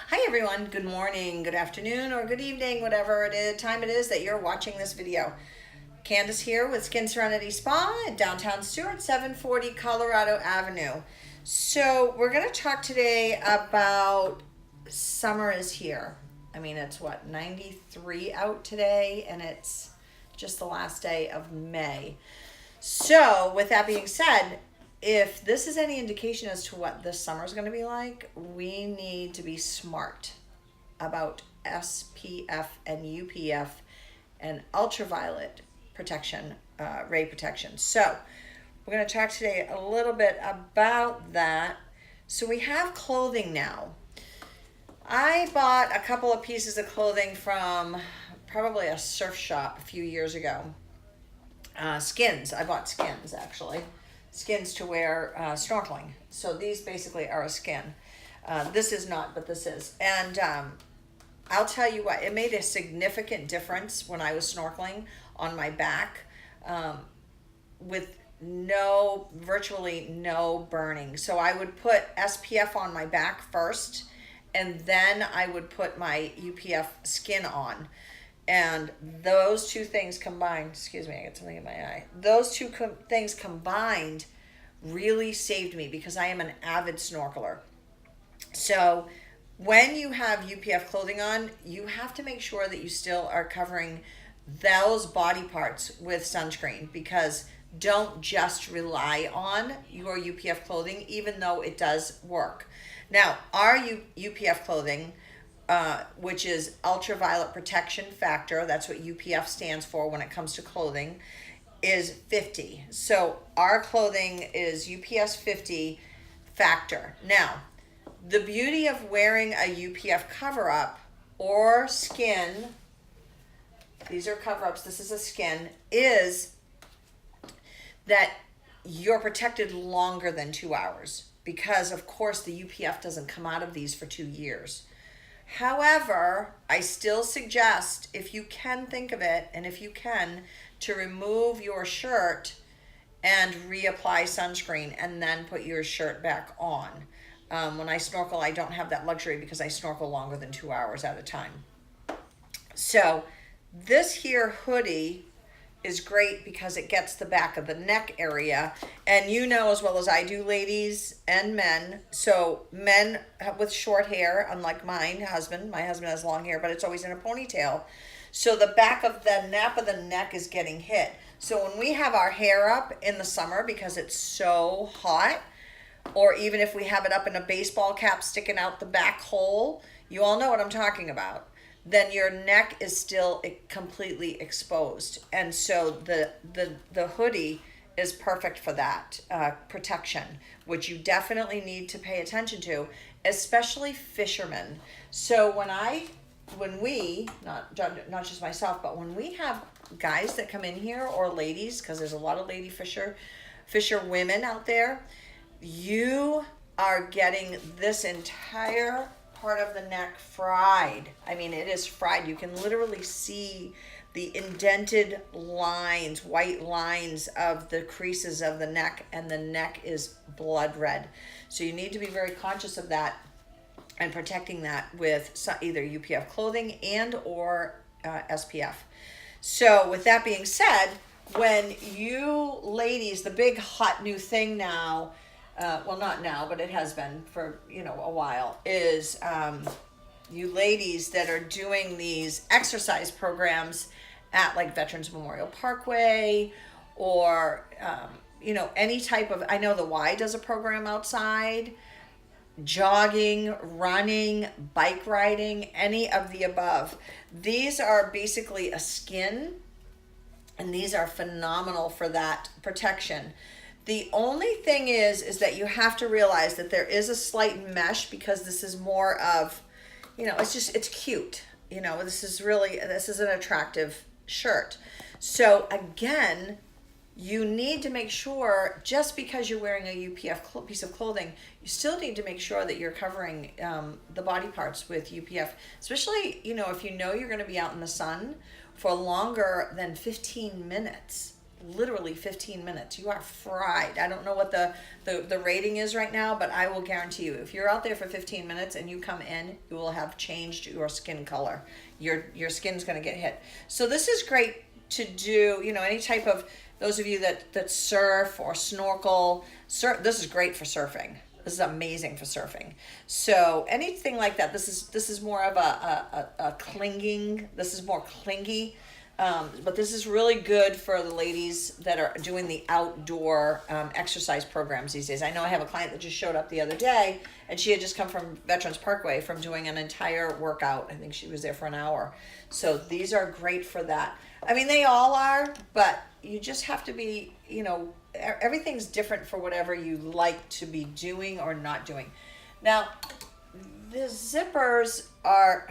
Hi everyone, good morning, good afternoon, or good evening, whatever time it is that you're watching this video. Candace here with Skin Serenity Spa in downtown Stewart, 740 Colorado Avenue. So we're going to talk today about summer is here. I mean, it's what, 93 out today, and it's just the last day of May. So with that being said, if this is any indication as to what this summer is going to be like, we need to be smart about SPF and UPF and ultraviolet protection, ray protection. So we're going to talk today a little bit about that. So we have clothing now. I bought a couple of pieces of clothing from probably a surf shop a few years ago. Skins. I bought skins actually. Skins to wear snorkeling. So these basically are a skin. This is not, but this is. And I'll tell you what, it made a significant difference when I was snorkeling on my back with virtually no burning. So I would put SPF on my back first, and then I would put my UPF skin on. And those two things combined, excuse me, I got something in my eye. Those two things combined really saved me because I am an avid snorkeler. So when you have UPF clothing on, you have to make sure that you still are covering those body parts with sunscreen, because don't just rely on your UPF clothing, even though it does work. Now, our UPF clothing, which is ultraviolet protection factor, that's what UPF stands for when it comes to clothing, is 50. So our clothing is UPF 50 factor. Now, the beauty of wearing a UPF cover-up or skin, these are cover-ups, this is a skin, is that you're protected longer than 2 hours, because of course the UPF doesn't come out of these for 2 years. However, I still suggest, if you can think of it, and if you can, to remove your shirt and reapply sunscreen and then put your shirt back on. When I snorkel, I don't have that luxury because I snorkel longer than 2 hours at a time. So this here hoodie is great because it gets the back of the neck area, and you know as well as I do, ladies and men, so men with short hair, unlike my husband has long hair, but it's always in a ponytail, so the back of the nape of the neck is getting hit. So when we have our hair up in the summer because it's so hot, or even if we have it up in a baseball cap sticking out the back hole, you all know what I'm talking about, then your neck is still completely exposed. And so the hoodie is perfect for that protection, which you definitely need to pay attention to, especially fishermen. So when we, not just myself, but when we have guys that come in here, or ladies, because there's a lot of lady fisher women out there, you are getting this entire part of the neck fried. I mean, it is fried. You can literally see the indented lines, white lines of the creases of the neck, and the neck is blood red. So you need to be very conscious of that and protecting that with either UPF clothing and or SPF. So with that being said, when you ladies, the big hot new thing now, well, not now, but it has been for, a while, is you ladies that are doing these exercise programs at like Veterans Memorial Parkway, or, any type of, I know the Y does a program outside, jogging, running, bike riding, any of the above. These are basically a skin, and these are phenomenal for that protection. The only thing is that you have to realize that there is a slight mesh, because this is more of, it's cute. This is an attractive shirt. So again, you need to make sure, just because you're wearing a UPF piece of clothing, you still need to make sure that you're covering the body parts with UPF, especially, if you're going to be out in the sun for longer than 15 minutes. literally 15 minutes. You are fried. I don't know what the rating is right now, but I will guarantee you, if you're out there for 15 minutes and you come in, you will have changed your skin color. Your skin's going to get hit. So this is great to do, you know, any type of, those of you that surf or snorkel, this is great for surfing. This is amazing for surfing. So anything like that, this is more of a clinging, this is more clingy. But this is really good for the ladies that are doing the outdoor exercise programs these days. I know I have a client that just showed up the other day, and she had just come from Veterans Parkway from doing an entire workout. I think she was there for an hour. So these are great for that. I mean, they all are, but you just have to be, you know, everything's different for whatever you like to be doing or not doing. Now, the zippers are,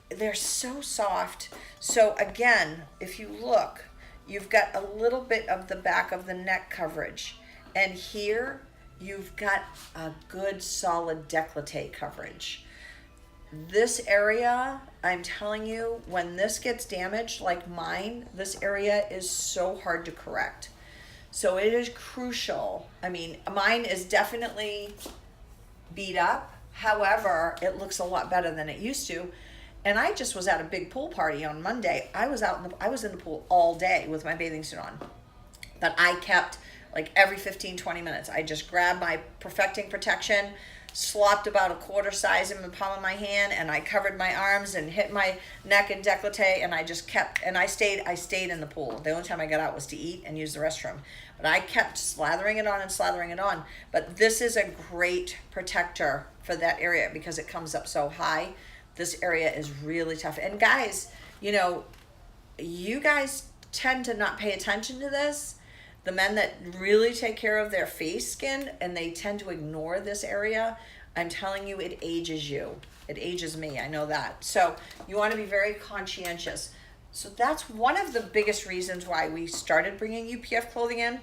they're so soft. So again, if you look, you've got a little bit of the back of the neck coverage. And here, you've got a good solid décolleté coverage. This area, I'm telling you, when this gets damaged like mine, this area is so hard to correct. So it is crucial. I mean, mine is definitely beat up. However, it looks a lot better than it used to. And I just was at a big pool party on Monday. I was in the pool all day with my bathing suit on. But I kept, like, every 15, 20 minutes, I just grabbed my Perfecting Protection, slopped about a quarter size in the palm of my hand, and I covered my arms and hit my neck and décolleté, and I just kept, and I stayed in the pool. The only time I got out was to eat and use the restroom. But I kept slathering it on and slathering it on. But this is a great protector for that area because it comes up so high. This area is really tough. And guys, you know, you guys tend to not pay attention to this. The men that really take care of their face skin and they tend to ignore this area, I'm telling you, it ages you. It ages me, I know that. So you want to be very conscientious. So that's one of the biggest reasons why we started bringing UPF clothing in.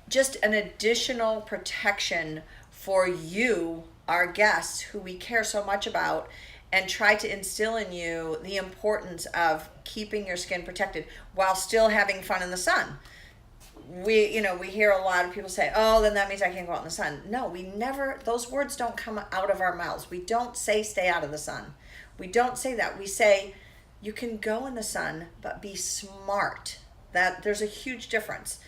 Just an additional protection for you, our guests, who we care so much about, and try to instill in you the importance of keeping your skin protected while still having fun in the sun. We hear a lot of people say, oh, then that means I can't go out in the sun. No, we never, those words don't come out of our mouths. We don't say stay out of the sun. We don't say that. We say you can go in the sun, but be smart. That there's a huge difference.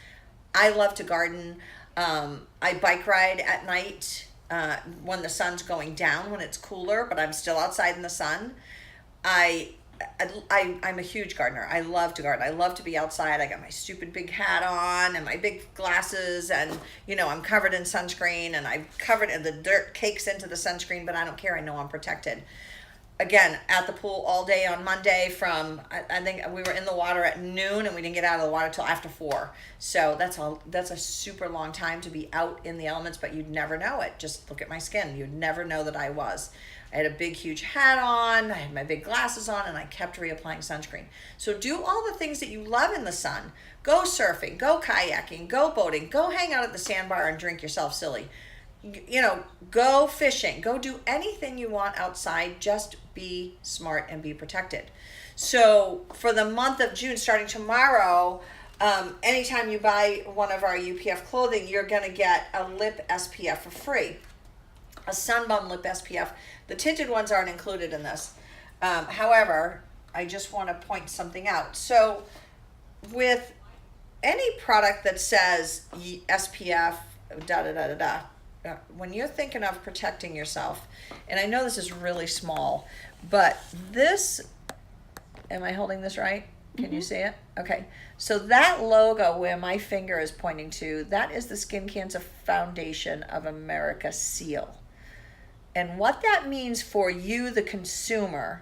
I love to garden. I bike ride at night when the sun's going down, when it's cooler, but I'm still outside in the sun. I'm a huge gardener. I love to garden. I love to be outside. I got my stupid big hat on and my big glasses, and you know, I'm covered in sunscreen, and I'm covered in the dirt cakes into the sunscreen, but I don't care. I know I'm protected. Again, at the pool all day on Monday from, I think we were in the water at noon and we didn't get out of the water till after 4. So that's a super long time to be out in the elements, but you'd never know it. Just look at my skin. You'd never know that I was. I had a big, huge hat on, I had my big glasses on, and I kept reapplying sunscreen. So do all the things that you love in the sun. Go surfing, go kayaking, go boating, go hang out at the sandbar and drink yourself silly. You know, go fishing, go do anything you want outside, just be smart and be protected. So for the month of June, starting tomorrow, anytime you buy one of our UPF clothing, you're gonna get a lip SPF for free. A Sunbum lip SPF. The tinted ones aren't included in this. However, I just want to point something out. So with any product that says SPF, when you're thinking of protecting yourself, and I know this is really small, but this, am I holding this right? Can you see it? Okay. So that logo where my finger is pointing to, that is the Skin Cancer Foundation of America seal. And what that means for you, the consumer,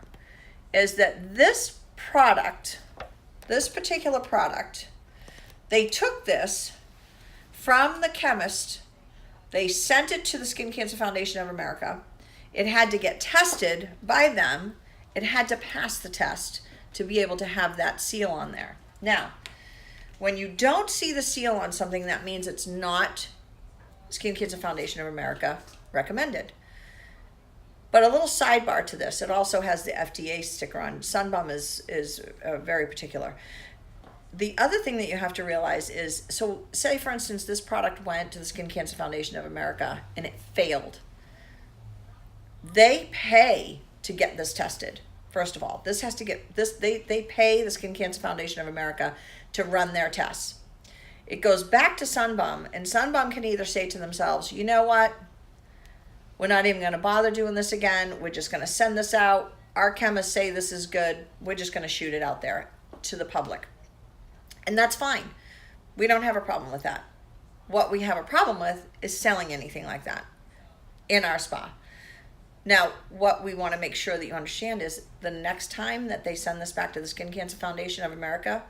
is that this product, this particular product, they took this from the chemist, they sent it to the Skin Cancer Foundation of America. It had to get tested by them. It had to pass the test to be able to have that seal on there. Now, when you don't see the seal on something, that means it's not Skin Cancer Foundation of America recommended. But a little sidebar to this, it also has the FDA sticker on. Sunbum is very particular. the other thing that you have to realize is, so say for instance, this product went to the Skin Cancer Foundation of America and it failed. They pay to get this tested. First of all, this has to get this, they pay the Skin Cancer Foundation of America to run their tests. It goes back to Sunbum, and Sunbum can either say to themselves, you know what, we're not even going to bother doing this again. We're just going to send this out. Our chemists say this is good. We're just going to shoot it out there to the public. And that's fine. We don't have a problem with that. What we have a problem with is selling anything like that in our spa. Now, what we want to make sure that you understand is the next time that they send this back to the Skin Cancer Foundation of America,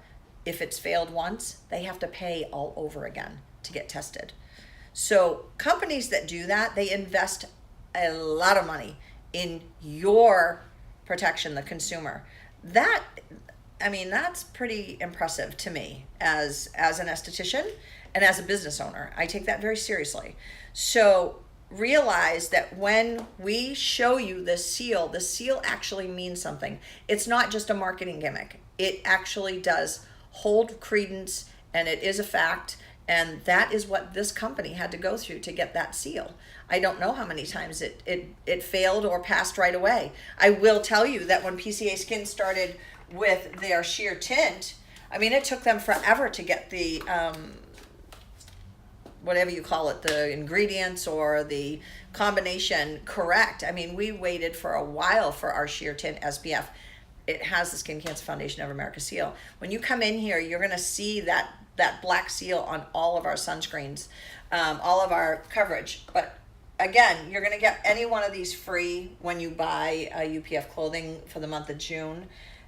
if it's failed once, they have to pay all over again to get tested. So companies that do that, they invest a lot of money in your protection, the consumer. That, I mean, that's pretty impressive to me as an esthetician and as a business owner. I take that very seriously. So realize that when we show you the seal actually means something. It's not just a marketing gimmick. It actually does hold credence, and it is a fact. And that is what this company had to go through to get that seal. I don't know how many times it failed or passed right away. I will tell you that when PCA Skin started with their sheer tint, I mean, it took them forever to get the, whatever you call it, the ingredients or the combination correct. I mean, we waited for a while for our sheer tint SPF. It has the Skin Cancer Foundation of America seal. When you come in here, you're going to see that black seal on all of our sunscreens, all of our coverage. But again, you're going to get any one of these free when you buy UPF clothing for the month of June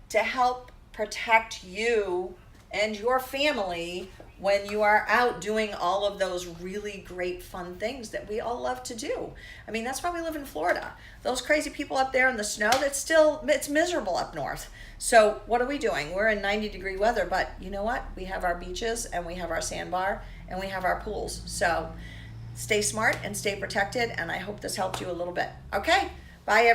to help protect you and your family when you are out doing all of those really great fun things that we all love to do. I mean, that's why we live in Florida. Those crazy people up there in the snow, it's miserable up north. So what are we doing? We're in 90-degree weather, but you know what? We have our beaches and we have our sandbar and we have our pools. So stay smart and stay protected, and I hope this helped you a little bit. Okay, bye everybody.